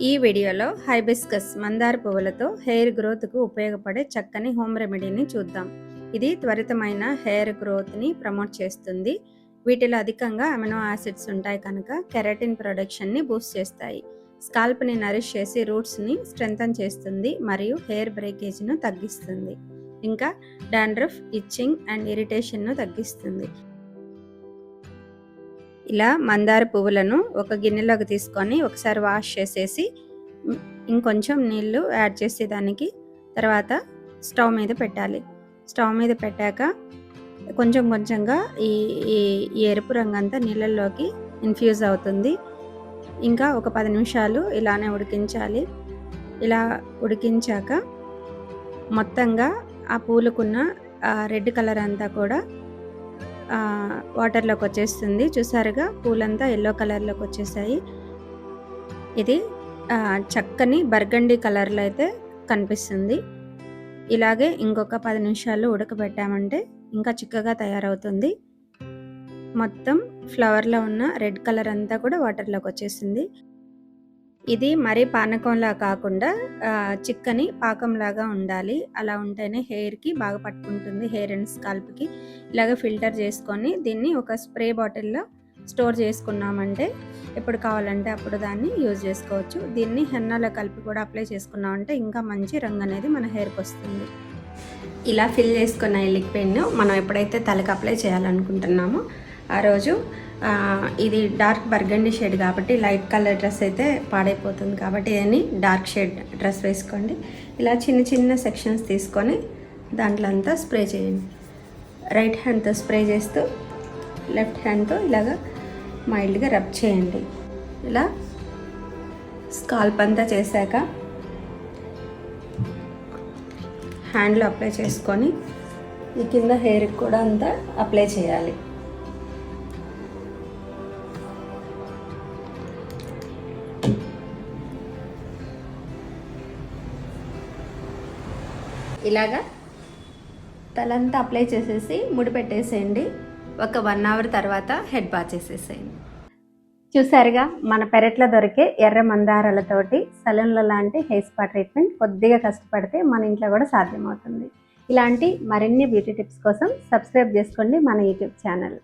ఈ వీడియోలో హైబిస్కస్ మందార పువ్వులతో హెయిర్ గ్రోత్కు ఉపయోగపడే చక్కని హోమ్ రెమెడీని చూద్దాం. ఇది త్వరితమైన హెయిర్ గ్రోత్ని ప్రమోట్ చేస్తుంది. వీటిలో అధికంగా అమినో యాసిడ్స్ ఉంటాయి కనుక కెరటిన్ ప్రొడక్షన్ని బూస్ట్ చేస్తాయి. స్కాల్ప్ని నరిష్ చేసి రూట్స్ని స్ట్రెంథన్ చేస్తుంది మరియు హెయిర్ బ్రేకేజ్ను తగ్గిస్తుంది. ఇంకా డాండ్రఫ్, ఇచ్చింగ్ అండ్ ఇరిటేషన్ను తగ్గిస్తుంది. ఇలా మందార పువ్వులను ఒక గిన్నెలోకి తీసుకొని ఒకసారి వాష్ చేసేసి ఇంకొంచెం నీళ్ళు యాడ్ చేసి దానికి తర్వాత స్టవ్ మీద పెట్టాలి. స్టవ్ మీద పెట్టాక కొంచెం కొంచెంగా ఈ ఎరుపు రంగు అంతా నీళ్ళల్లోకి ఇన్ఫ్యూజ్ అవుతుంది. ఇంకా ఒక 10 నిమిషాలు ఇలానే ఉడికించాలి. ఇలా ఉడికించాక మొత్తంగా ఆ పూలకున్న రెడ్ కలర్ అంతా కూడా వాటర్లోకి వచ్చేస్తుంది. చూసారుగా పూలంతా ఎల్లో కలర్లోకి వచ్చేసాయి. ఇది చక్కని బర్గండీ కలర్లో అయితే కనిపిస్తుంది. ఇలాగే ఇంకొక 10 నిమిషాలు ఉడకబెట్టామంటే ఇంకా చిక్కగా తయారవుతుంది. మొత్తం ఫ్లవర్లో ఉన్న రెడ్ కలర్ అంతా కూడా వాటర్లోకి వచ్చేసింది. ఇది మరీ పానకంలా కాకుండా చిక్కని పాకంలాగా ఉండాలి. అలా ఉంటేనే హెయిర్కి బాగా పట్టుకుంటుంది. హెయిర్ అండ్ స్కాల్ప్కి ఇలాగ ఫిల్టర్ చేసుకొని దీన్ని ఒక స్ప్రే బాటిల్లో స్టోర్ చేసుకున్నామంటే ఎప్పుడు కావాలంటే అప్పుడు దాన్ని యూజ్ చేసుకోవచ్చు. దీన్ని హెన్నాలో కలిపి కూడా అప్లై చేసుకున్నామంటే ఇంకా మంచి రంగు అనేది మన హెయిర్కి వస్తుంది. ఇలా ఫిల్ చేసుకున్న ఈ లిక్విడ్ను మనం ఎప్పుడైతే తలకి అప్లై చేయాలనుకుంటున్నామో ఆ రోజు ఇది డార్క్ బర్గండీ షేడ్ కాబట్టి లైట్ కలర్ డ్రెస్ అయితే పాడైపోతుంది కాబట్టి దీన్ని డార్క్ షేడ్ డ్రెస్ వేసుకోండి. ఇలా చిన్న చిన్న సెక్షన్స్ తీసుకొని దాంట్లో అంతా స్ప్రే చేయండి. రైట్ హ్యాండ్తో స్ప్రే చేస్తూ లెఫ్ట్ హ్యాండ్తో ఇలాగా మైల్డ్గా రబ్ చేయండి. ఇలా స్కాల్ప్ అంతా చేశాక హ్యాండ్లో అప్లై చేసుకొని ఈ కింద హెయిర్కి కూడా అంతా అప్లై చేయాలి. ఇలాగా తలంతా అప్లై చేసేసి ముడి పెట్టేసేయండి. ఒక 1 అవర్ తర్వాత హెడ్ బాత్ చేసేసేయండి. చూసారుగా మన పెరట్లో దొరికే ఎర్ర మందారాలతోటి సలూన్ల లాంటి హెయిర్ స్పా ట్రీట్మెంట్ కొద్దిగా కష్టపడితే మన ఇంట్లో కూడా సాధ్యమవుతుంది. ఇలాంటి మరిన్ని బ్యూటీ టిప్స్ కోసం సబ్స్క్రైబ్ చేసుకోండి మన యూట్యూబ్ ఛానల్.